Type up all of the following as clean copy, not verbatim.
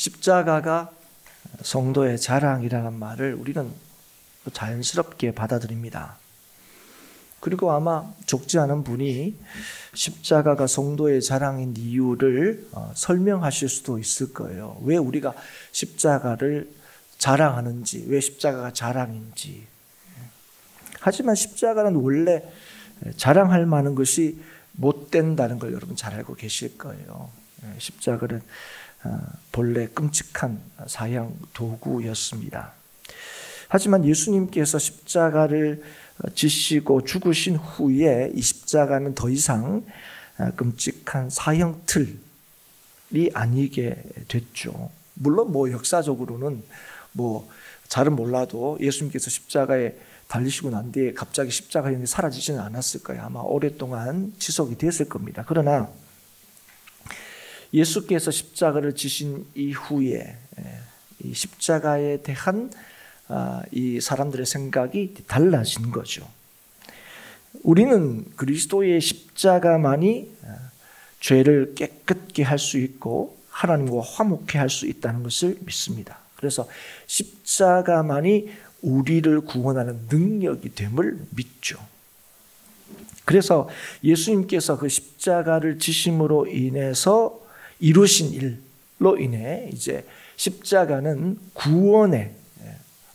십자가가 성도의 자랑이라는 말을 우리는 자연스럽게 받아들입니다. 그리고 아마 적지 않은 분이 십자가가 성도의 자랑인 이유를 설명하실 수도 있을 거예요. 왜 우리가 십자가를 자랑하는지, 왜 십자가가 자랑인지. 하지만 십자가는 원래 자랑할 만한 것이 못 된다는 걸 여러분 잘 알고 계실 거예요. 십자가는 본래 끔찍한 사형 도구였습니다. 하지만 예수님께서 십자가를 지시고 죽으신 후에 이 십자가는 더 이상 끔찍한 사형틀이 아니게 됐죠. 물론 역사적으로는 잘은 몰라도 예수님께서 십자가에 달리시고 난 뒤에 갑자기 십자가형이 사라지지는 않았을 거예요. 아마 오랫동안 지속이 됐을 겁니다. 그러나 예수께서 십자가를 지신 이후에 이 십자가에 대한 이 사람들의 생각이 달라진 거죠. 우리는 그리스도의 십자가만이 죄를 깨끗게 할 수 있고 하나님과 화목케 할 수 있다는 것을 믿습니다. 그래서 십자가만이 우리를 구원하는 능력이 됨을 믿죠. 그래서 예수님께서 그 십자가를 지심으로 인해서 이루신 일로 인해 이제 십자가는 구원의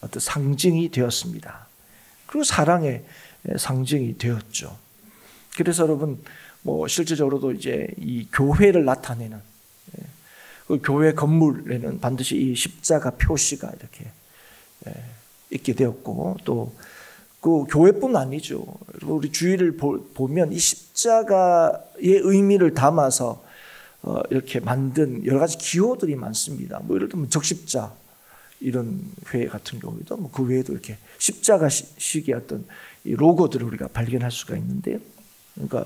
어떤 상징이 되었습니다. 그리고 사랑의 상징이 되었죠. 그래서 여러분 실질적으로도 이제 이 교회를 나타내는 그 교회 건물에는 반드시 이 십자가 표시가 이렇게 있게 되었고 또 그 교회뿐 아니죠. 우리 주위를 보면 이 십자가의 의미를 담아서 이렇게 만든 여러 가지 기호들이 많습니다. 예를 들면 적십자 이런 회의 같은 경우에도 그 외에도 이렇게 십자가식의 어떤 이 로고들을 우리가 발견할 수가 있는데, 그러니까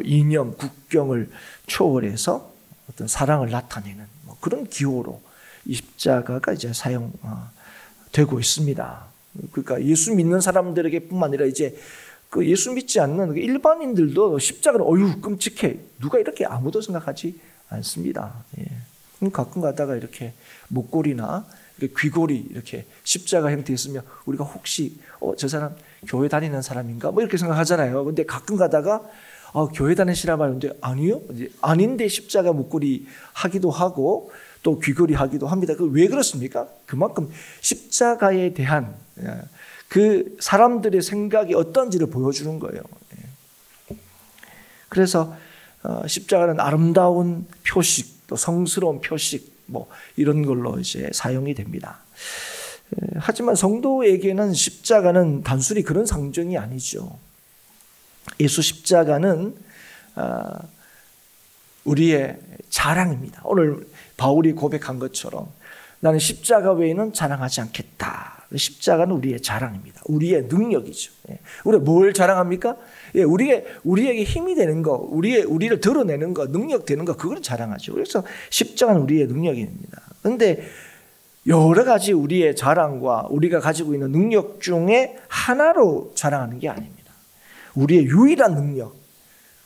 이념, 국경을 초월해서 어떤 사랑을 나타내는 그런 기호로 이 십자가가 이제 사용되고 있습니다. 그러니까 예수 믿는 사람들에게뿐만 아니라 이제 그 예수 믿지 않는 일반인들도 십자가는 어휴 끔찍해 누가 이렇게 아무도 생각하지 않습니다. 가끔 가다가 이렇게 목걸이나 귀걸이 이렇게 십자가 형태 있으면 우리가 혹시 저 사람 교회 다니는 사람인가 이렇게 생각하잖아요. 근데 가끔 가다가 교회 다니시라 말인데 아니요, 아닌데 십자가 목걸이 하기도 하고 또 귀걸이 하기도 합니다. 왜 그렇습니까? 그만큼 십자가에 대한 그 사람들의 생각이 어떤지를 보여주는 거예요. 그래서 십자가는 아름다운 표식, 또 성스러운 표식, 이런 걸로 이제 사용이 됩니다. 하지만 성도에게는 십자가는 단순히 그런 상징이 아니죠. 예수 십자가는 우리의 자랑입니다. 오늘 바울이 고백한 것처럼 나는 십자가 외에는 자랑하지 않겠다. 십자가는 우리의 자랑입니다. 우리의 능력이죠. 우리가 뭘 자랑합니까? 우리에게 힘이 되는 거, 우리를 드러내는 거, 능력 되는 거, 그걸 자랑하죠. 그래서 십자가는 우리의 능력입니다. 그런데 여러 가지 우리의 자랑과 우리가 가지고 있는 능력 중에 하나로 자랑하는 게 아닙니다. 우리의 유일한 능력,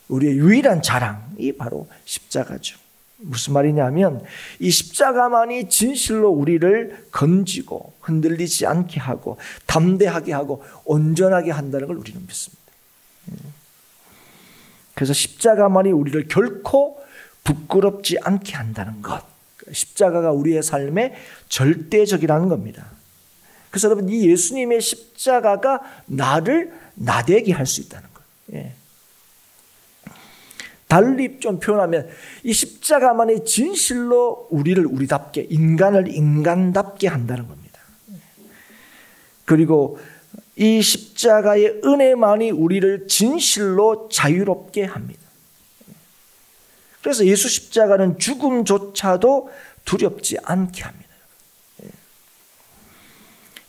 우리의 유일한 자랑이 바로 십자가죠. 무슨 말이냐면 이 십자가만이 진실로 우리를 건지고 흔들리지 않게 하고 담대하게 하고 온전하게 한다는 걸 우리는 믿습니다. 그래서 십자가만이 우리를 결코 부끄럽지 않게 한다는 것, 십자가가 우리의 삶의 절대적이라는 겁니다. 그래서 여러분 이 예수님의 십자가가 나를 나대게 할 수 있다는 거예요. 달리 좀 표현하면 이 십자가만이 진실로 우리를 우리답게, 인간을 인간답게 한다는 겁니다. 그리고 이 십자가의 은혜만이 우리를 진실로 자유롭게 합니다. 그래서 예수 십자가는 죽음조차도 두렵지 않게 합니다.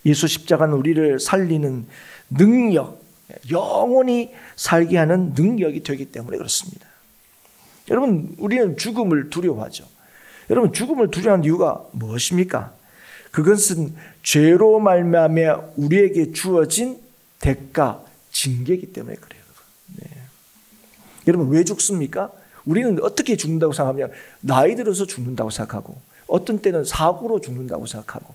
예수 십자가는 우리를 살리는 능력, 영원히 살게 하는 능력이 되기 때문에 그렇습니다. 여러분, 우리는 죽음을 두려워하죠. 여러분, 죽음을 두려워하는 이유가 무엇입니까? 그것은 죄로 말미암아 우리에게 주어진 대가, 징계이기 때문에 그래요. 여러분, 왜 죽습니까? 우리는 어떻게 죽는다고 생각하면 나이 들어서 죽는다고 생각하고 어떤 때는 사고로 죽는다고 생각하고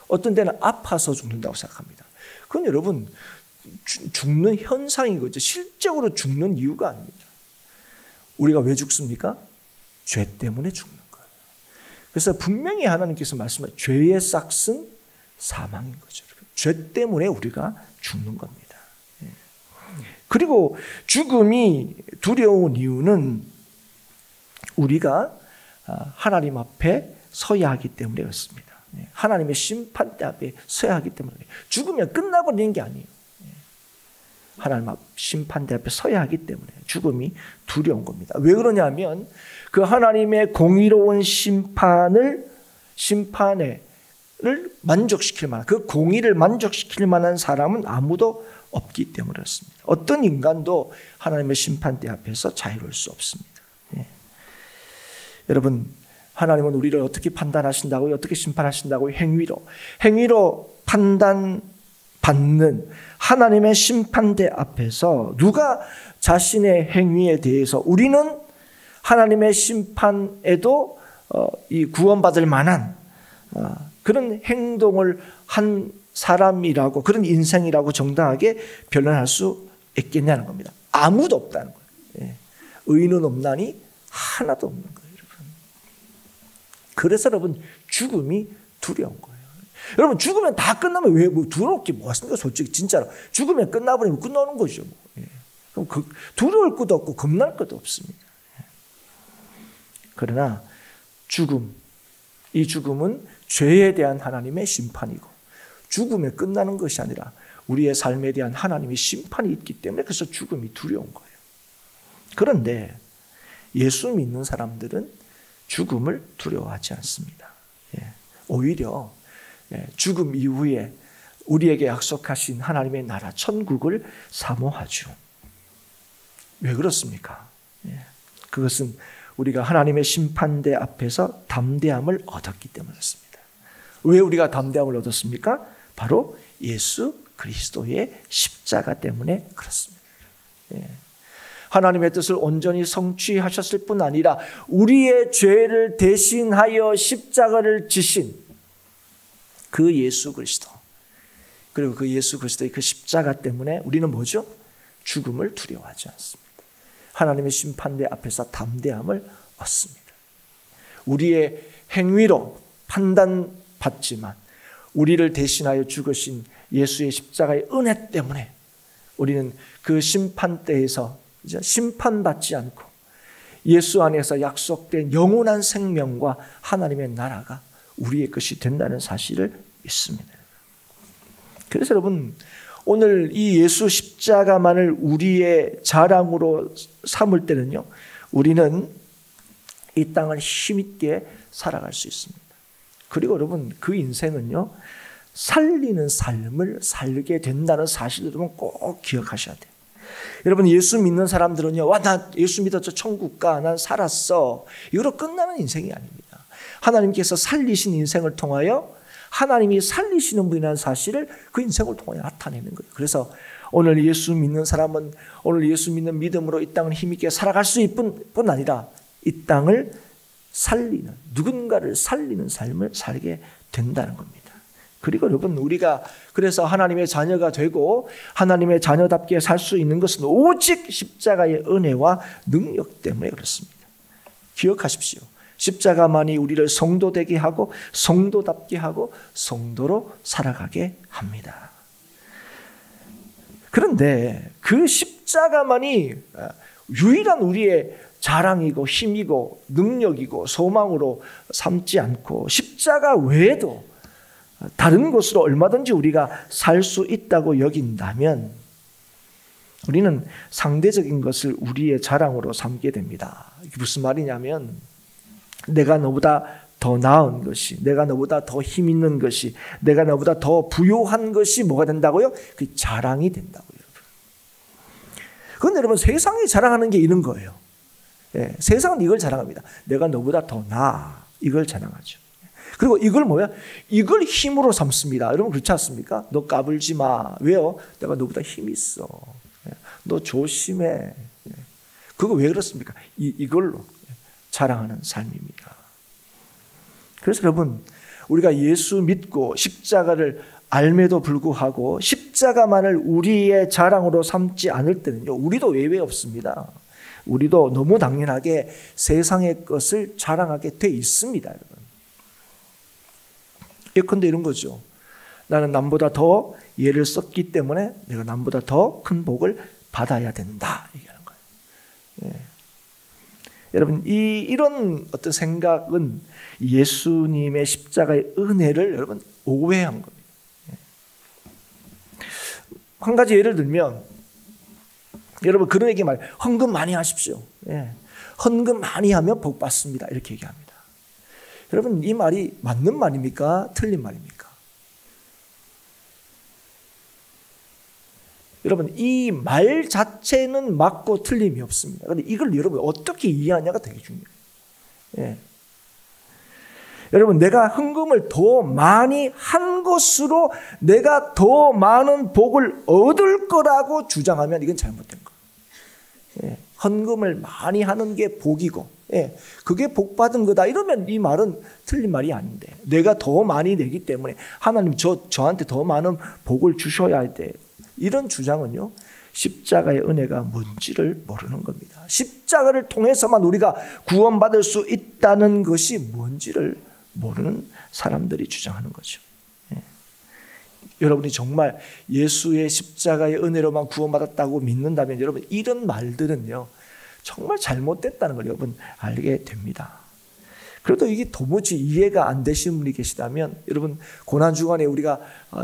어떤 때는 아파서 죽는다고 생각합니다. 그건 여러분 죽는 현상인 거죠. 실적으로 죽는 이유가 아닙니다. 우리가 왜 죽습니까? 죄 때문에 죽는 거예요. 그래서 분명히 하나님께서 말씀하신 죄의 싹은 사망인 거죠. 죄 때문에 우리가 죽는 겁니다. 그리고 죽음이 두려운 이유는 우리가 하나님 앞에 서야 하기 때문에 그렇습니다. 하나님의 심판대 앞에 서야 하기 때문에 죽으면 끝나버리는 게 아니에요. 하나님 앞 심판대 앞에 서야 하기 때문에 죽음이 두려운 겁니다. 왜 그러냐면 그 하나님의 공의로운 심판을 만족시킬 만한 그 공의를 만족시킬 만한 사람은 아무도 없기 때문에 그렇습니다. 어떤 인간도 하나님의 심판대 앞에서 자유로울 수 없습니다. 여러분 하나님은 우리를 어떻게 판단하신다고요? 어떻게 심판하신다고요? 행위로 판단받는 하나님의 심판대 앞에서 누가 자신의 행위에 대해서 우리는 하나님의 심판에도 이 구원받을 만한 그런 행동을 한 사람이라고 그런 인생이라고 정당하게 변론할 수 있겠냐는 겁니다. 아무도 없다는 거예요. 의인은 없나니 하나도 없는 거예요. 그래서 여러분 죽음이 두려운 거예요. 여러분 죽으면 다 끝나면 왜 두려울 게 뭐겠습니까? 솔직히 진짜로 죽으면 끝나버리면 끝나는 거죠. 그럼 두려울 것도 없고 겁날 것도 없습니다. 그러나 이 죽음은 죄에 대한 하나님의 심판이고 죽음에 끝나는 것이 아니라 우리의 삶에 대한 하나님의 심판이 있기 때문에 그래서 죽음이 두려운 거예요. 그런데 예수 믿는 사람들은 죽음을 두려워하지 않습니다. 오히려 죽음 이후에 우리에게 약속하신 하나님의 나라 천국을 사모하죠. 왜 그렇습니까? 그것은 우리가 하나님의 심판대 앞에서 담대함을 얻었기 때문에 그렇습니다. 왜 우리가 담대함을 얻었습니까? 바로 예수 그리스도의 십자가 때문에 그렇습니다. 하나님의 뜻을 온전히 성취하셨을 뿐 아니라 우리의 죄를 대신하여 십자가를 지신 그 예수 그리스도 그리고 그 예수 그리스도의 그 십자가 때문에 우리는 뭐죠? 죽음을 두려워하지 않습니다. 하나님의 심판대 앞에서 담대함을 얻습니다. 우리의 행위로 판단받지만 우리를 대신하여 죽으신 예수의 십자가의 은혜 때문에 우리는 그 심판대에서 이제 심판받지 않고 예수 안에서 약속된 영원한 생명과 하나님의 나라가 우리의 것이 된다는 사실을 믿습니다. 그래서 여러분 오늘 이 예수 십자가만을 우리의 자랑으로 삼을 때는요, 우리는 이 땅을 힘있게 살아갈 수 있습니다. 그리고 여러분 그 인생은요, 살리는 삶을 살게 된다는 사실을 여러분 꼭 기억하셔야 돼요. 여러분 예수 믿는 사람들은요, 와, 나 예수 믿었죠, 천국 가, 난 살았어, 이거로 끝나는 인생이 아닙니다. 하나님께서 살리신 인생을 통하여 하나님이 살리시는 분이라는 사실을 그 인생을 통하여 나타내는 거예요. 그래서 오늘 예수 믿는 사람은 오늘 예수 믿는 믿음으로 이 땅을 힘있게 살아갈 수 있을 뿐 아니라 이 땅을 살리는, 누군가를 살리는 삶을 살게 된다는 겁니다. 그리고 여러분 우리가 그래서 하나님의 자녀가 되고 하나님의 자녀답게 살 수 있는 것은 오직 십자가의 은혜와 능력 때문에 그렇습니다. 기억하십시오. 십자가만이 우리를 성도되게 하고 성도답게 하고 성도로 살아가게 합니다. 그런데 그 십자가만이 유일한 우리의 자랑이고 힘이고 능력이고 소망으로 삼지 않고 십자가 외에도 다른 곳으로 얼마든지 우리가 살 수 있다고 여긴다면 우리는 상대적인 것을 우리의 자랑으로 삼게 됩니다. 이게 무슨 말이냐면 내가 너보다 더 나은 것이, 내가 너보다 더 힘 있는 것이, 내가 너보다 더 부요한 것이 뭐가 된다고요? 그 자랑이 된다고요. 그런데 여러분 세상이 자랑하는 게 이런 거예요. 세상은 이걸 자랑합니다. 내가 너보다 더 나아, 이걸 자랑하죠. 그리고 이걸 뭐야? 이걸 힘으로 삼습니다. 여러분 그렇지 않습니까? 너 까불지 마. 왜요? 내가 너보다 힘 있어. 너 조심해. 그거 왜 그렇습니까? 이걸로 자랑하는 삶입니다. 그래서 여러분, 우리가 예수 믿고 십자가를 알매도 불구하고 십자가만을 우리의 자랑으로 삼지 않을 때는요, 우리도 외회 없습니다. 우리도 너무 당연하게 세상의 것을 자랑하게 돼 있습니다, 여러분. 예컨대 이런 거죠. 나는 남보다 더 예를 썼기 때문에 내가 남보다 더 큰 복을 받아야 된다, 얘기하는 거예요. 예. 여러분, 이런 어떤 생각은 예수님의 십자가의 은혜를 여러분 오해한 겁니다. 예. 한 가지 예를 들면, 여러분 그런 얘기 말해요. 헌금 많이 하십시오. 예. 헌금 많이 하면 복 받습니다, 이렇게 얘기합니다. 여러분, 이 말이 맞는 말입니까? 틀린 말입니까? 여러분, 이 말 자체는 맞고 틀림이 없습니다. 그런데 이걸 여러분 어떻게 이해하냐가 되게 중요해요. 예. 여러분, 내가 헌금을 더 많이 한 것으로 내가 더 많은 복을 얻을 거라고 주장하면 이건 잘못된 거예요. 예. 헌금을 많이 하는 게 복이고, 예. 그게 복 받은 거다, 이러면 이 말은 틀린 말이 아닌데, 내가 더 많이 내기 때문에 하나님 저한테 더 많은 복을 주셔야 돼, 이런 주장은요, 십자가의 은혜가 뭔지를 모르는 겁니다. 십자가를 통해서만 우리가 구원받을 수 있다는 것이 뭔지를 모르는 사람들이 주장하는 거죠. 예. 여러분이 정말 예수의 십자가의 은혜로만 구원받았다고 믿는다면 여러분, 이런 말들은요 정말 잘못됐다는 걸 여러분 알게 됩니다. 그래도 이게 도무지 이해가 안 되시는 분이 계시다면 여러분, 고난주간에 우리가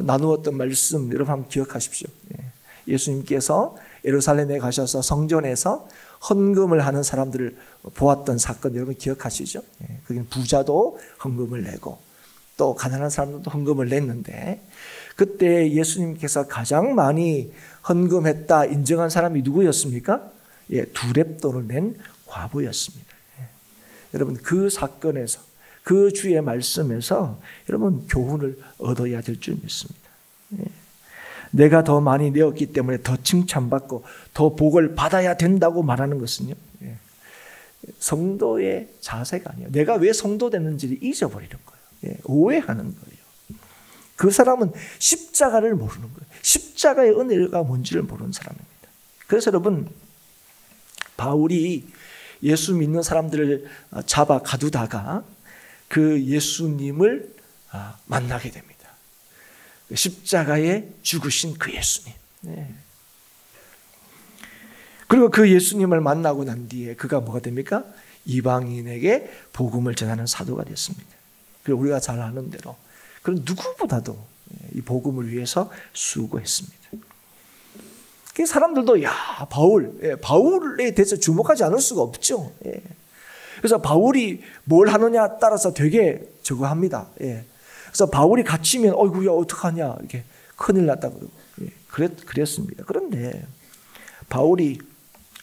나누었던 말씀 여러분 한번 기억하십시오. 예수님께서 예루살렘에 가셔서 성전에서 헌금을 하는 사람들을 보았던 사건 여러분 기억하시죠? 거기는 부자도 헌금을 내고 또 가난한 사람들도 헌금을 냈는데, 그때 예수님께서 가장 많이 헌금했다 인정한 사람이 누구였습니까? 두 렙돈을 낸 과부였습니다. 여러분, 그 사건에서, 그 주의 말씀에서 여러분 교훈을 얻어야 될 줄 믿습니다. 내가 더 많이 내었기 때문에 더 칭찬받고 더 복을 받아야 된다고 말하는 것은요, 성도의 자세가 아니에요. 내가 왜 성도 됐는지를 잊어버리는 거예요. 오해하는 거예요. 그 사람은 십자가를 모르는 거예요. 십자가의 은혜가 뭔지를 모르는 사람입니다. 그래서 여러분, 바울이 예수 믿는 사람들을 잡아 가두다가 그 예수님을 만나게 됩니다. 십자가에 죽으신 그 예수님. 그리고 그 예수님을 만나고 난 뒤에 그가 뭐가 됩니까? 이방인에게 복음을 전하는 사도가 됐습니다. 그리고 우리가 잘 아는 대로 그런 누구보다도 이 복음을 위해서 수고했습니다. 사람들도 바울에 대해서 주목하지 않을 수가 없죠. 그래서 바울이 뭘 하느냐 따라서 되게 저거 합니다. 그래서 바울이 갇히면 어이구야 어떡하냐, 이렇게 큰일 났다고 그랬습니다. 그런데 바울이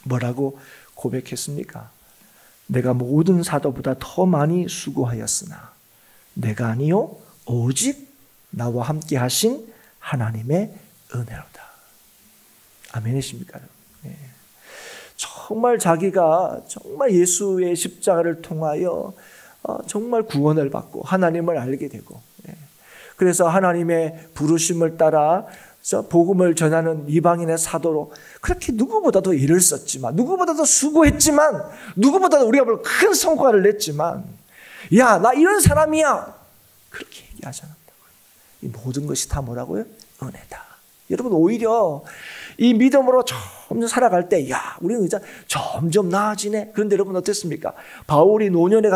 뭐라고 고백했습니까? 내가 모든 사도보다 더 많이 수고하였으나 내가 아니요 오직 나와 함께 하신 하나님의 은혜로다. 아멘이십니까? 정말 자기가 정말 예수의 십자가를 통하여 정말 구원을 받고 하나님을 알게 되고, 그래서 하나님의 부르심을 따라 복음을 전하는 이방인의 사도로 그렇게 누구보다도 일을 썼지만, 누구보다도 수고했지만, 누구보다도 우리가 큰 성과를 냈지만, 야, 나 이런 사람이야, 그렇게 얘기하지 않았다고요. 이 모든 것이 다 뭐라고요? 은혜다. 여러분, 오히려 이 믿음으로 점점 살아갈 때, 야, 우리는 이제 점점 나아지네. 그런데 여러분 어땠습니까? 바울이 노년에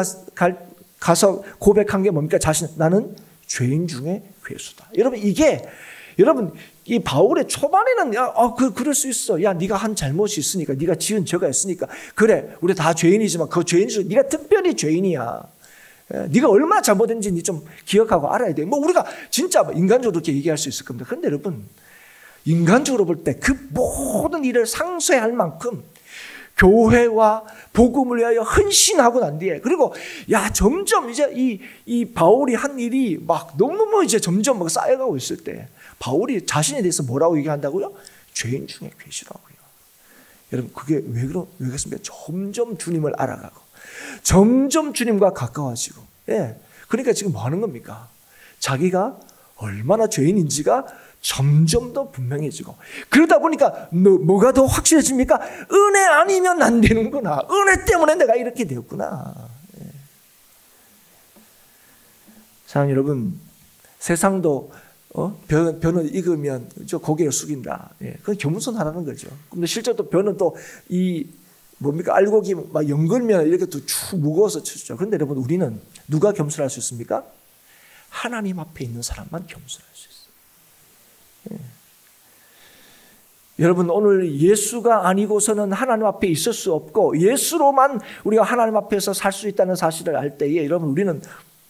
가서 고백한 게 뭡니까? 나는 죄인 중에 괴수다. 여러분, 이 바울의 초반에는 그럴 수 있어. 야, 네가 한 잘못이 있으니까, 네가 지은 죄가 있으니까, 그래, 우리 다 죄인이지만 그 죄인 중 네가 특별히 죄인이야. 네가 얼마나 잘못했는지 네 좀 기억하고 알아야 돼. 우리가 진짜 인간적으로 그렇게 얘기할 수 있을 겁니다. 그런데 여러분, 인간적으로 볼 때 그 모든 일을 상쇄할 만큼 교회와 복음을 위하여 헌신하고 난 뒤에, 그리고 점점 이제 이 바울이 한 일이 막 너무너무 이제 점점 막 쌓여가고 있을 때, 바울이 자신에 대해서 뭐라고 얘기한다고요? 죄인 중에 괴수라고요. 여러분, 그게 왜 그렇습니까? 점점 주님을 알아가고 점점 주님과 가까워지고, 그러니까 지금 뭐 하는 겁니까? 자기가 얼마나 죄인인지가 점점 더 분명해지고, 그러다 보니까 뭐가 더 확실해집니까? 은혜 아니면 안 되는구나. 은혜 때문에 내가 이렇게 되었구나. 사랑하는 여러분, 세상도 변을 익으면 고개를 숙인다. 그건 겸손하라는 거죠. 근데 실제 또 변은 또 이 뭡니까? 알곡이 막 연걸면 이렇게 또 축 무거워서 치죠. 그런데 여러분, 우리는 누가 겸손할 수 있습니까? 하나님 앞에 있는 사람만 겸손할 수 있어요. 여러분, 오늘 예수가 아니고서는 하나님 앞에 있을 수 없고, 예수로만 우리가 하나님 앞에서 살 수 있다는 사실을 알 때에 여러분, 우리는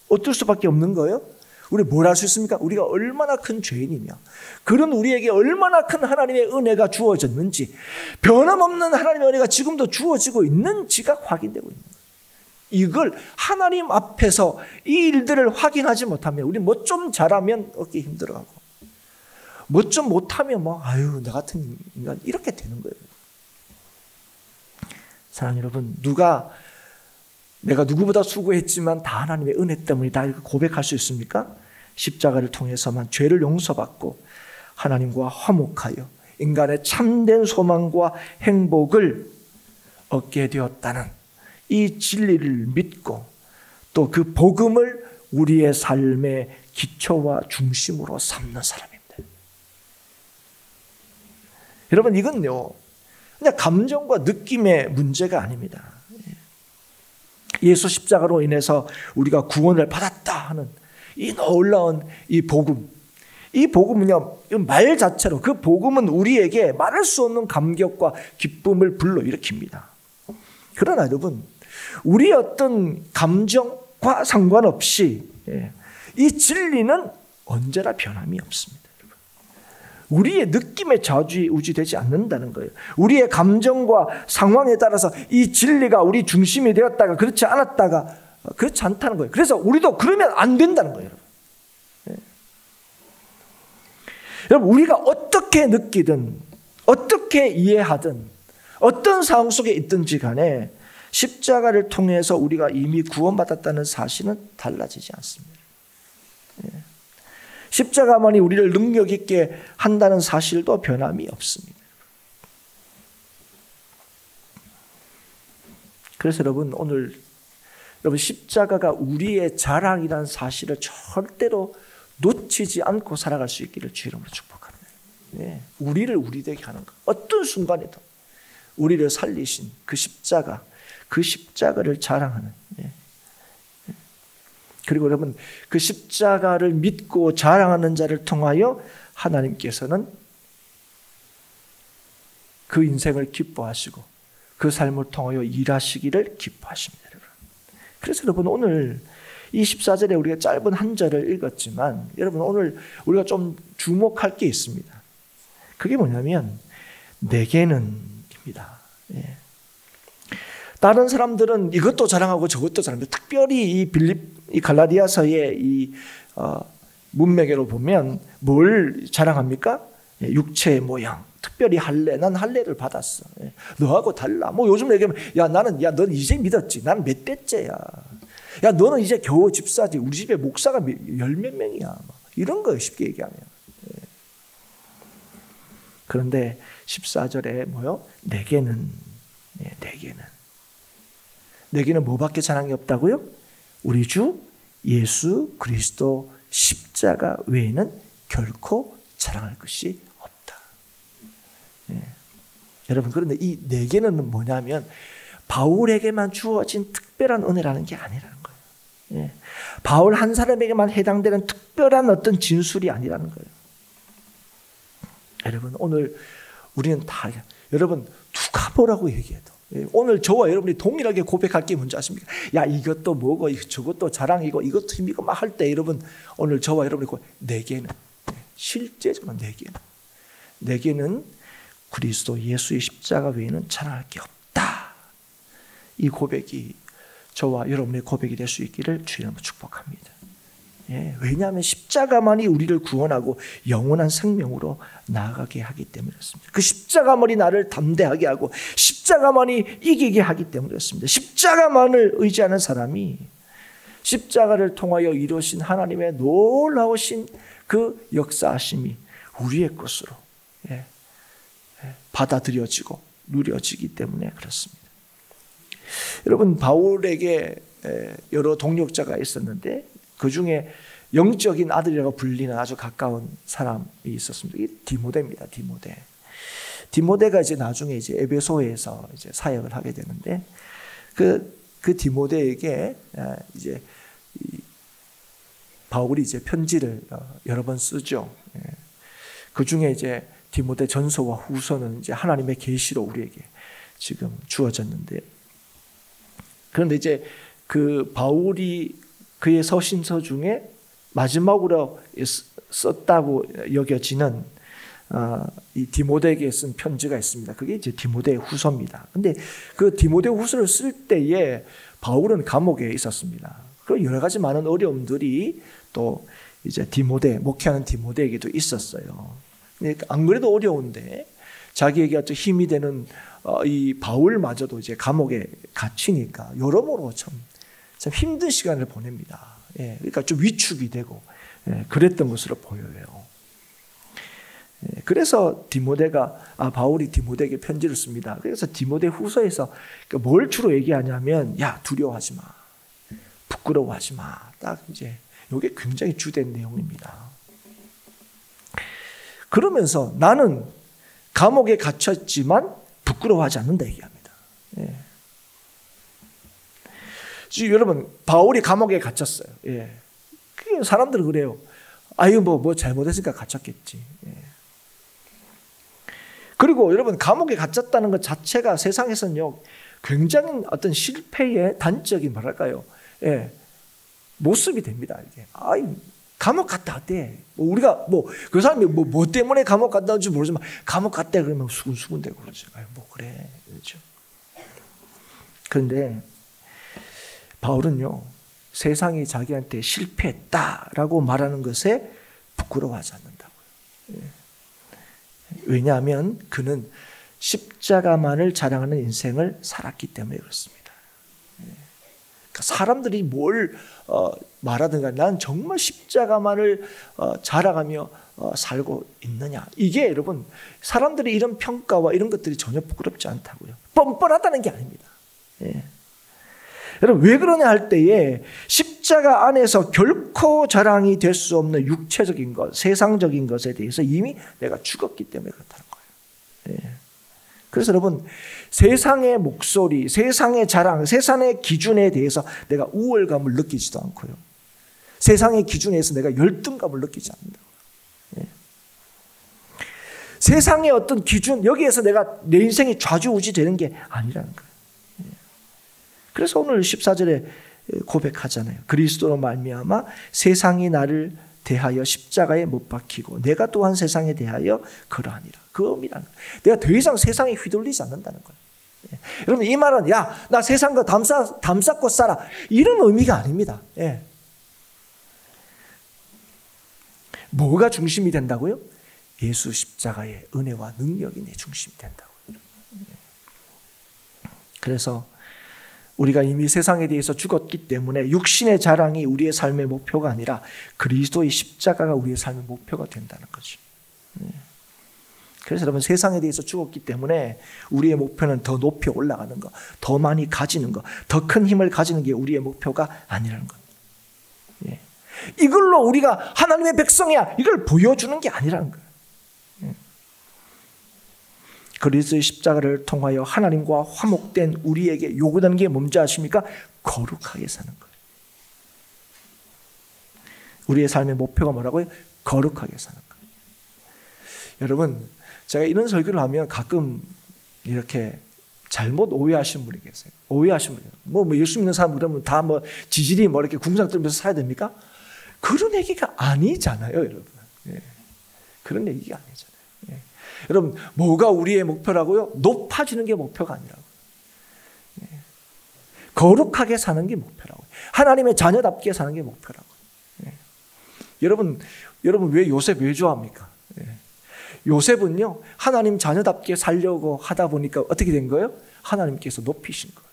어떨 수밖에 없는 거예요? 우리 뭘 할 수 있습니까? 우리가 얼마나 큰 죄인이며, 그런 우리에게 얼마나 큰 하나님의 은혜가 주어졌는지, 변함없는 하나님의 은혜가 지금도 주어지고 있는지가 확인되고 있는 거예요. 이걸 하나님 앞에서 이 일들을 확인하지 못하면, 우리 뭐 좀 잘하면 얻기 힘들어하고, 뭐 좀 못하면 아유, 나 같은 인간, 이렇게 되는 거예요. 사랑하는 여러분, 내가 누구보다 수고했지만 다 하나님의 은혜 때문이다, 이렇게 고백할 수 있습니까? 십자가를 통해서만 죄를 용서받고 하나님과 화목하여 인간의 참된 소망과 행복을 얻게 되었다는 이 진리를 믿고, 또 그 복음을 우리의 삶의 기초와 중심으로 삼는 사람입니다. 여러분, 이건요, 그냥 감정과 느낌의 문제가 아닙니다. 예수 십자가로 인해서 우리가 구원을 받았다 하는 이 놀라운 이 복음, 이 복음은요, 말 자체로, 그 복음은 우리에게 말할 수 없는 감격과 기쁨을 불러일으킵니다. 그러나 여러분, 우리의 어떤 감정과 상관없이 이 진리는 언제나 변함이 없습니다. 우리의 느낌에 좌지우지되지 않는다는 거예요. 우리의 감정과 상황에 따라서 이 진리가 우리 중심이 되었다가 그렇지 않았다가 그렇지 않다는 거예요. 그래서 우리도 그러면 안 된다는 거예요. 여러분, 우리가 어떻게 느끼든 어떻게 이해하든 어떤 상황 속에 있든지 간에 십자가를 통해서 우리가 이미 구원받았다는 사실은 달라지지 않습니다. 십자가만이 우리를 능력 있게 한다는 사실도 변함이 없습니다. 그래서 여러분, 오늘 십자가가 우리의 자랑이라는 사실을 절대로 놓치지 않고 살아갈 수 있기를 주 이름으로 축복합니다. 우리를 우리 되게 하는 것, 어떤 순간에도 우리를 살리신 그 십자가를 자랑하는, 그리고 여러분, 그 십자가를 믿고 자랑하는 자를 통하여 하나님께서는 그 인생을 기뻐하시고 그 삶을 통하여 일하시기를 기뻐하십니다. 그래서 여러분, 오늘 이 14절에 우리가 짧은 한 절을 읽었지만, 여러분, 오늘 우리가 좀 주목할 게 있습니다. 그게 뭐냐면 내게는입니다. 다른 사람들은 이것도 자랑하고 저것도 자랑합니다. 특별히 이 갈라디아서의 이 문맥으로 보면 뭘 자랑합니까? 육체의 모양, 특별히 할례. 난 할례를 받았어. 너하고 달라. 요즘 얘기하면 넌 이제 믿었지. 난 몇 대째야. 야, 너는 이제 겨우 집사지. 우리 집에 목사가 열 몇 명이야. 이런 거예요, 쉽게 얘기하면. 그런데 14절에 뭐요? 내게는 뭐밖에 자랑이 없다고요? 우리 주 예수 그리스도 십자가 외에는 결코 자랑할 것이 없다. 여러분, 그런데 이 내게는 뭐냐면 바울에게만 주어진 특별한 은혜라는 게 아니라는 거예요. 바울 한 사람에게만 해당되는 특별한 어떤 진술이 아니라는 거예요. 여러분, 오늘 우리는 다, 여러분, 누가 뭐라고 얘기해도 오늘 저와 여러분이 동일하게 고백할 게 뭔지 아십니까? 야, 이것도 뭐고 저것도 자랑이고 이것도 힘이고 막 할 때, 여러분, 오늘 저와 여러분이 내게는, 실제적으로 내게는 그리스도 예수의 십자가 외에는 자랑할 게 없다. 이 고백이 저와 여러분의 고백이 될 수 있기를 주님으로 축복합니다. 왜냐하면 십자가만이 우리를 구원하고 영원한 생명으로 나아가게 하기 때문에 그렇습니다. 그 십자가만이 나를 담대하게 하고 십자가만이 이기게 하기 때문에 그렇습니다. 십자가만을 의지하는 사람이 십자가를 통하여 이루신 하나님의 놀라우신 그 역사하심이 우리의 것으로 받아들여지고 누려지기 때문에 그렇습니다. 여러분, 바울에게 여러 동역자가 있었는데 그 중에 영적인 아들이라고 불리는 아주 가까운 사람이 있었습니다. 이 디모데입니다. 디모데가 이제 나중에 이제 에베소에서 이제 사역을 하게 되는데 그 디모데에게 이제 바울이 이제 편지를 여러 번 쓰죠. 그 중에 이제 디모데 전서와 후서는 이제 하나님의 계시로 우리에게 지금 주어졌는데, 그런데 이제 그 바울이 그의 서신서 중에 마지막으로 썼다고 여겨지는 이 디모데에게 쓴 편지가 있습니다. 그게 이제 디모데 후서입니다. 근데 그 디모데 후서를 쓸 때에 바울은 감옥에 있었습니다. 그 여러 가지 많은 어려움들이 또 이제 목회하는 디모데에게도 있었어요. 근데 안 그래도 어려운데 자기에게 아주 힘이 되는 이 바울마저도 이제 감옥에 갇히니까 여러모로 참 힘든 시간을 보냅니다. 그러니까 좀 위축이 되고 그랬던 것으로 보여요. 그래서 바울이 디모데에게 편지를 씁니다. 그래서 디모데 후서에서 뭘 주로 얘기하냐면, 야, 두려워하지 마, 부끄러워하지 마. 딱 이제 이게 굉장히 주된 내용입니다. 그러면서 나는 감옥에 갇혔지만 부끄러워하지 않는다 얘기합니다. 여러분, 바울이 감옥에 갇혔어요. 사람들은 그래요. 아유, 뭐 잘못했으니까 갇혔겠지. 그리고 여러분, 감옥에 갇혔다는 것 자체가 세상에서는요, 굉장히 어떤 실패의 단적인 모습이 됩니다. 이게. 감옥 갔다 왔대. 우리가 그 사람이 뭐 때문에 감옥 갔다 온지 모르지만 감옥 갔대 그러면 수군수군대고 그러죠. 그래. 그렇죠. 그런데 바울은요, 세상이 자기한테 실패했다라고 말하는 것에 부끄러워하지 않는다고요. 왜냐하면 그는 십자가만을 자랑하는 인생을 살았기 때문에 그렇습니다. 그러니까 사람들이 뭘 말하든가 난 정말 십자가만을 자랑하며 살고 있느냐. 이게 여러분, 사람들이 이런 평가와 이런 것들이 전혀 부끄럽지 않다고요. 뻔뻔하다는 게 아닙니다. 여러분, 왜 그러냐 할 때에 십자가 안에서 결코 자랑이 될 수 없는 육체적인 것, 세상적인 것에 대해서 이미 내가 죽었기 때문에 그렇다는 거예요. 그래서 여러분, 세상의 목소리, 세상의 자랑, 세상의 기준에 대해서 내가 우월감을 느끼지도 않고요. 세상의 기준에서 내가 열등감을 느끼지 않는다고요. 세상의 어떤 기준, 여기에서 내 인생이 좌지우지 되는 게 아니라는 거예요. 그래서 오늘 14절에 고백하잖아요. 그리스도로 말미암아 세상이 나를 대하여 십자가에 못 박히고 내가 또한 세상에 대하여 그러하니라. 그 의미라는 거예요. 내가 더 이상 세상에 휘둘리지 않는다는 거예요. 여러분, 이 말은 나 세상과 담쌓고 살아, 이런 의미가 아닙니다. 뭐가 중심이 된다고요? 예수 십자가의 은혜와 능력이 내 중심이 된다고요. 그래서 우리가 이미 세상에 대해서 죽었기 때문에 육신의 자랑이 우리의 삶의 목표가 아니라 그리스도의 십자가가 우리의 삶의 목표가 된다는 거죠. 그래서 여러분, 세상에 대해서 죽었기 때문에 우리의 목표는 더 높이 올라가는 것, 더 많이 가지는 것, 더 큰 힘을 가지는 게 우리의 목표가 아니라는 것. 이걸로 우리가 하나님의 백성이야, 이걸 보여주는 게 아니라는 거예요. 그리스도의 십자가를 통하여 하나님과 화목된 우리에게 요구되는 게 뭔지 아십니까? 거룩하게 사는 거예요. 우리의 삶의 목표가 뭐라고요? 거룩하게 사는 거예요. 여러분, 제가 이런 설교를 하면 가끔 이렇게 잘못 오해하시는 분이 계세요. 오해하시는 분이 예수 믿는 사람 그러면 다 지질이 이렇게 궁상 떨면서 살아야 됩니까? 그런 얘기가 아니잖아요, 여러분. 그런 얘기가 아니잖아요. 여러분, 뭐가 우리의 목표라고요? 높아지는 게 목표가 아니라고요. 거룩하게 사는 게 목표라고요. 하나님의 자녀답게 사는 게 목표라고요. 여러분 왜 요셉 왜 좋아합니까? 요셉은요, 하나님 자녀답게 살려고 하다 보니까 어떻게 된 거예요? 하나님께서 높이신 거예요.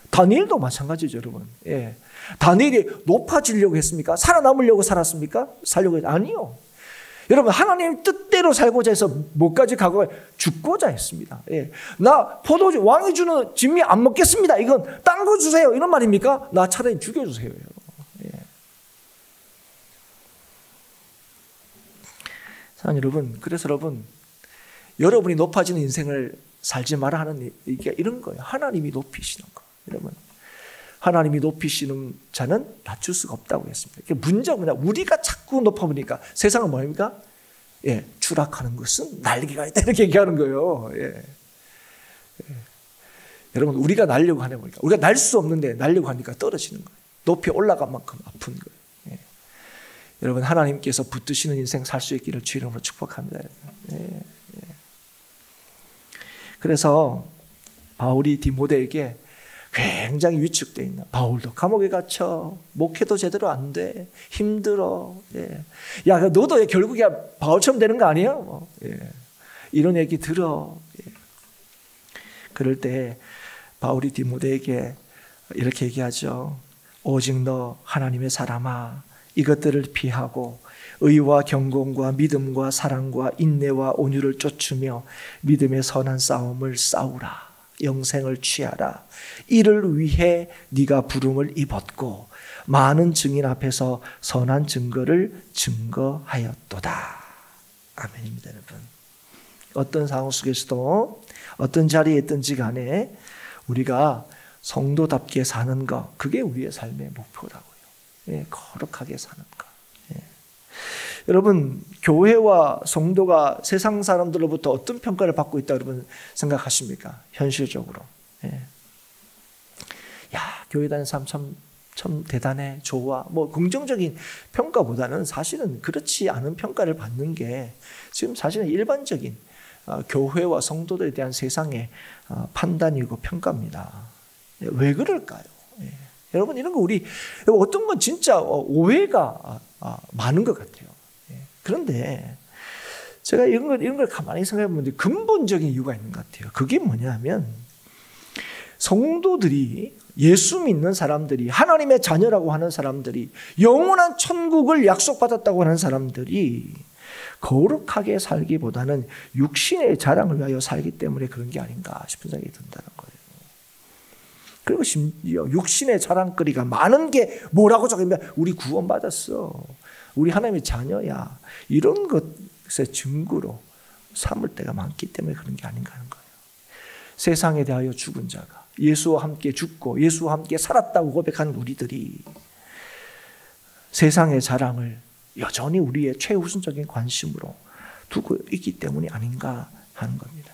다니엘도 마찬가지죠, 여러분. 예. 다니엘이 높아지려고 했습니까? 살아남으려고 살았습니까? 살려고 아니요. 여러분, 하나님 뜻대로 살고자 해서 뭐까지 가고 죽고자 했습니다. 예. 나 포도주 왕이 주는 진미 안 먹겠습니다. 이건 딴 거 주세요. 이런 말입니까? 나 차라리 죽여주세요. 예. 사랑하는 여러분, 그래서 여러분이 높아지는 인생을 살지 마라 하는 이게 이런 거예요. 하나님이 높이시는 거. 여러분, 하나님이 높이시는 자는 낮출 수가 없다고 했습니다. 문제가 뭐냐? 우리가 자꾸 높아보니까 세상은 뭐입니까? 예, 추락하는 것은 날개가 있다 이렇게 얘기하는 거예요. 예. 예. 여러분, 우리가 날려고 하는 거니까 우리가 날 수 없는데 날려고 하니까 떨어지는 거예요. 높이 올라간 만큼 아픈 거예요. 예. 여러분, 하나님께서 붙드시는 인생 살 수 있기를 주 이름으로 축복합니다. 예. 예. 그래서 바울이 디모데에게 굉장히 위축되어 있는, 바울도 감옥에 갇혀, 목회도 제대로 안 돼, 힘들어. 예. 야, 너도 결국에 바울처럼 되는 거 아니야? 예. 이런 얘기 들어. 예. 그럴 때 바울이 디모데에게 이렇게 얘기하죠. 오직 너 하나님의 사람아, 이것들을 피하고 의와 경건과 믿음과 사랑과 인내와 온유를 쫓으며 믿음의 선한 싸움을 싸우라. 영생을 취하라. 이를 위해 네가 부름을 입었고 많은 증인 앞에서 선한 증거를 증거하였도다. 아멘입니다, 여러분. 어떤 상황 속에서도 어떤 자리에 있든지 간에 우리가 성도답게 사는 것, 그게 우리의 삶의 목표라고요. 예, 거룩하게 사는 것. 예. 여러분, 교회와 성도가 세상 사람들로부터 어떤 평가를 받고 있다 여러분 생각하십니까? 현실적으로. 예. 야, 교회 다니는 사람 참 대단해, 좋아. 뭐 긍정적인 평가보다는 사실은 그렇지 않은 평가를 받는 게 지금 사실은 일반적인 교회와 성도들에 대한 세상의 판단이고 평가입니다. 왜 그럴까요? 예. 여러분, 이런 거 어떤 건 진짜 오해가 많은 것 같아요. 그런데 제가 이런 걸 가만히 생각해 보면 근본적인 이유가 있는 것 같아요. 그게 뭐냐면 성도들이, 예수 믿는 사람들이, 하나님의 자녀라고 하는 사람들이, 영원한 천국을 약속받았다고 하는 사람들이 거룩하게 살기보다는 육신의 자랑을 위하여 살기 때문에 그런 게 아닌가 싶은 생각이 든다는 거예요. 그리고 심지어 육신의 자랑거리가 많은 게 뭐라고 적으면 우리 구원받았어, 우리 하나님의 자녀야, 이런 것의 증거로 삼을 때가 많기 때문에 그런 게 아닌가 하는 거예요. 세상에 대하여 죽은 자가 예수와 함께 죽고 예수와 함께 살았다고 고백하는 우리들이 세상의 자랑을 여전히 우리의 최우선적인 관심으로 두고 있기 때문이 아닌가 하는 겁니다.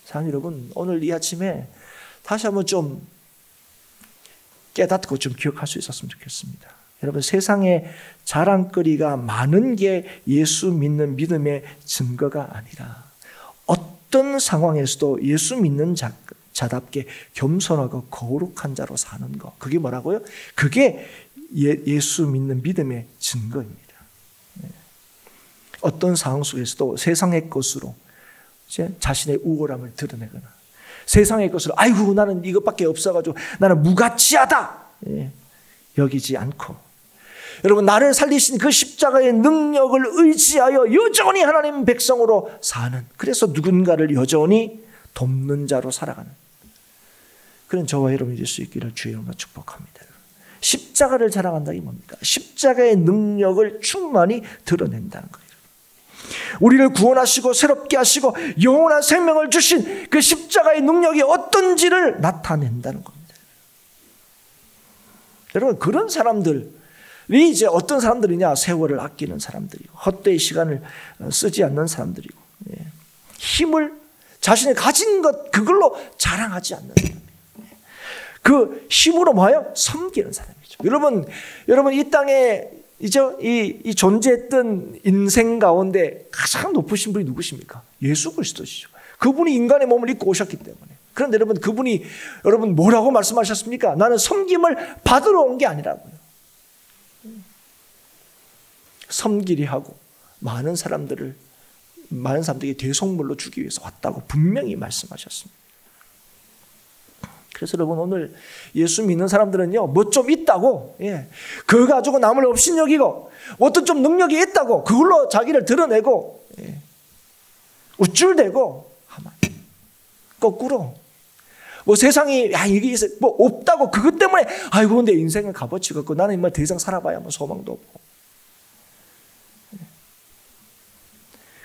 사랑하는 여러분, 오늘 이 아침에 다시 한번 좀 깨닫고 좀 기억할 수 있었으면 좋겠습니다. 여러분, 세상에 자랑거리가 많은 게 예수 믿는 믿음의 증거가 아니라 어떤 상황에서도 예수 믿는 자답게 겸손하고 거룩한 자로 사는 것, 그게 뭐라고요? 그게 예수 믿는 믿음의 증거입니다. 어떤 상황 속에서도 세상의 것으로 이제 자신의 우월함을 드러내거나 세상의 것으로 아이고 나는 이것밖에 없어가지고 나는 무가치하다 여기지 않고, 여러분, 나를 살리신 그 십자가의 능력을 의지하여 여전히 하나님 백성으로 사는, 그래서 누군가를 여전히 돕는 자로 살아가는 그런 저와 여러분이 될 수 있기를 주의 이름으로 축복합니다. 십자가를 자랑한다, 이 뭡니까? 십자가의 능력을 충만히 드러낸다는 거예요. 우리를 구원하시고 새롭게 하시고 영원한 생명을 주신 그 십자가의 능력이 어떤지를 나타낸다는 겁니다. 여러분, 그런 사람들이 이제 어떤 사람들이냐? 세월을 아끼는 사람들이고 헛되이 시간을 쓰지 않는 사람들이고 힘을 자신이 가진 것 그걸로 자랑하지 않는 사람이에요. 그 힘으로 뭐예요? 섬기는 사람이죠. 여러분 이 땅에 이제 이 존재했던 인생 가운데 가장 높으신 분이 누구십니까? 예수 그리스도시죠. 그분이 인간의 몸을 입고 오셨기 때문에. 그런데 여러분, 그분이 여러분 뭐라고 말씀하셨습니까? 나는 섬김을 받으러 온 게 아니라고요. 섬기려 하고 많은 사람들에게 대속물로 주기 위해서 왔다고 분명히 말씀하셨습니다. 그래서 여러분 오늘 예수 믿는 사람들은요, 뭐 좀 있다고, 그거 가지고 남을 업신여기고, 어떤 좀 능력이 있다고, 그걸로 자기를 드러내고, 우쭐대고, 거꾸로, 뭐 세상이, 이게 뭐 없다고, 그것 때문에, 아이고, 내 인생은 값어치가 없고, 나는 더 이상 살아봐야 뭐 소망도 없고.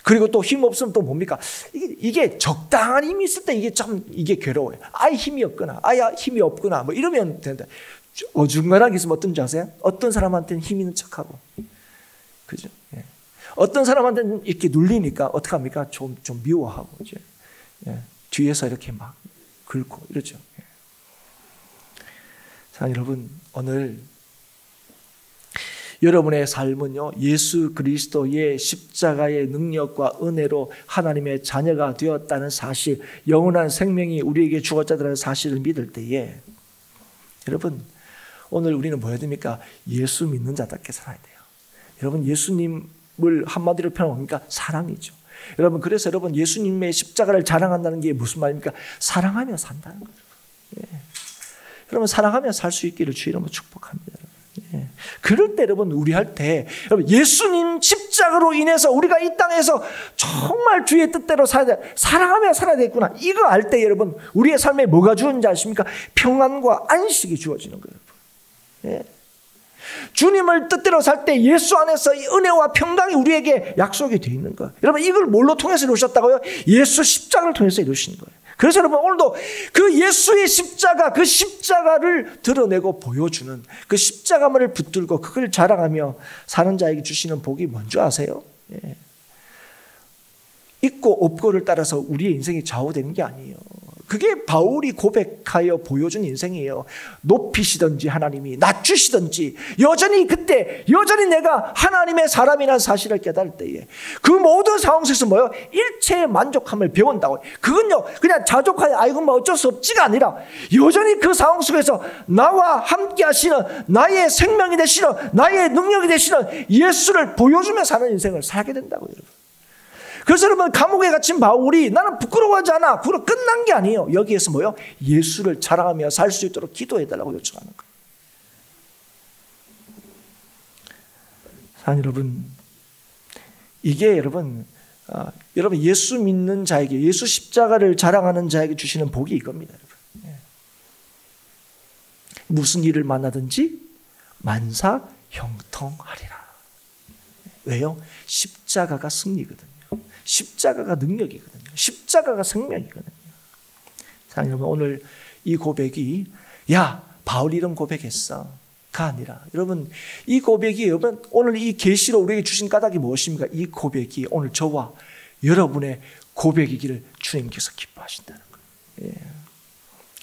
그리고 또 힘 없으면 또 뭡니까? 이게 적당한 힘이 있을 때 이게 괴로워요. 아예 힘이 없거나, 힘이 없거나, 뭐 이러면 된다. 어중간하게 있으면 어떤지 아세요? 어떤 사람한테는 힘 있는 척하고, 그죠? 어떤 사람한테는 이렇게 눌리니까 어떡합니까? 좀 미워하고, 이제. 뒤에서 이렇게 막 긁고, 이러죠. 자, 여러분, 오늘 여러분의 삶은요, 예수 그리스도의 십자가의 능력과 은혜로 하나님의 자녀가 되었다는 사실, 영원한 생명이 우리에게 주어졌다는 사실을 믿을 때에, 여러분, 오늘 우리는 뭐 해야 됩니까? 예수 믿는 자답게 살아야 돼요. 여러분, 예수님을 한마디로 표현합니까? 사랑이죠. 여러분, 그래서 여러분, 예수님의 십자가를 자랑한다는 게 무슨 말입니까? 사랑하며 산다는 거죠. 여러분, 사랑하며 살 수 있기를 주의 이름으로 축복합니다. 그럴 때 여러분, 우리 할 때 여러분, 예수님 십자가로 인해서 우리가 이 땅에서 정말 주의 뜻대로 살아야 돼, 사랑하며 살아야 되겠구나, 이거 알 때 여러분, 우리의 삶에 뭐가 주어지는지 아십니까? 평안과 안식이 주어지는 거예요. 주님을 뜻대로 살 때 예수 안에서 이 은혜와 평강이 우리에게 약속이 되어 있는 거예요. 여러분, 이걸 뭘로 통해서 이루셨다고요? 예수 십자가를 통해서 이루신 거예요. 그래서 여러분, 오늘도 그 예수의 십자가, 그 십자가를 드러내고 보여주는 그 십자가만을 붙들고 그걸 자랑하며 사는 자에게 주시는 복이 뭔지 아세요? 있고 없고를 따라서 우리의 인생이 좌우되는 게 아니에요. 그게 바울이 고백하여 보여준 인생이에요. 높이시든지 하나님이 낮추시든지 여전히 내가 하나님의 사람이라는 사실을 깨달을 때에 그 모든 상황 속에서 뭐요? 일체의 만족함을 배운다고. 그건요, 그냥 자족하여 아이고 뭐 어쩔 수 없지가 아니라 여전히 그 상황 속에서 나와 함께 하시는, 나의 생명이 되시는, 나의 능력이 되시는 예수를 보여주며 사는 인생을 살게 된다고, 여러분. 그래서 여러분, 감옥에 갇힌 바울이 나는 부끄러워하지 않아, 그걸로 끝난 게 아니에요. 여기에서 뭐요? 예수를 자랑하며 살 수 있도록 기도해달라고 요청하는 거예요. 사랑하는 여러분, 이게 여러분 예수 믿는 자에게, 예수 십자가를 자랑하는 자에게 주시는 복이 이겁니다. 여러분. 무슨 일을 만나든지 만사 형통하리라. 왜요? 십자가가 승리거든요. 십자가가 능력이거든요. 십자가가 생명이거든요. 자, 여러분, 오늘 이 고백이 바울이 이런 고백했어 가 아니라, 여러분, 이 고백이, 여러분, 오늘 이 계시로 우리에게 주신 까닭이 무엇입니까? 이 고백이 오늘 저와 여러분의 고백이기를 주님께서 기뻐하신다는 거예요.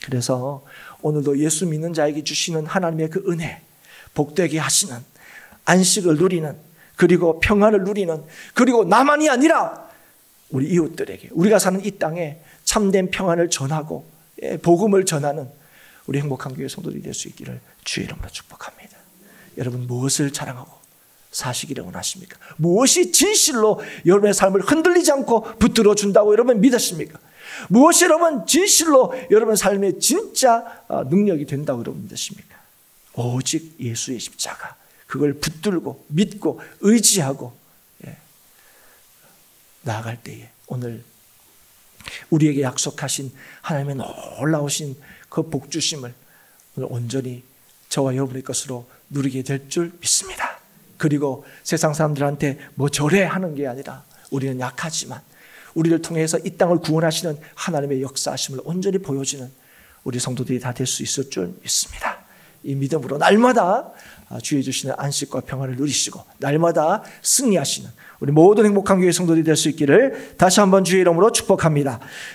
그래서 오늘도 예수 믿는 자에게 주시는 하나님의 그 은혜, 복되게 하시는, 안식을 누리는, 그리고 평안을 누리는, 그리고 나만이 아니라 우리 이웃들에게, 우리가 사는 이 땅에 참된 평안을 전하고 복음을 전하는 우리 행복한 교회 성도들이 될 수 있기를 주의 이름으로 축복합니다. 여러분, 무엇을 자랑하고 사시기를 원하십니까? 무엇이 진실로 여러분의 삶을 흔들리지 않고 붙들어 준다고 여러분 믿으십니까? 무엇이 여러분 진실로 여러분 삶의 진짜 능력이 된다고 여러분 믿으십니까? 오직 예수의 십자가, 그걸 붙들고 믿고 의지하고 나아갈 때에 오늘 우리에게 약속하신 하나님의 놀라우신 그 복주심을 오늘 온전히 저와 여러분의 것으로 누리게 될 줄 믿습니다. 그리고 세상 사람들한테 뭐 저래 하는 게 아니라 우리는 약하지만 우리를 통해서 이 땅을 구원하시는 하나님의 역사하심을 온전히 보여주는 우리 성도들이 다 될 수 있을 줄 믿습니다. 이 믿음으로 날마다 주의 주시는 안식과 평안을 누리시고 날마다 승리하시는 우리 모든 행복한 교회 성도들이 될 수 있기를 다시 한번 주의 이름으로 축복합니다.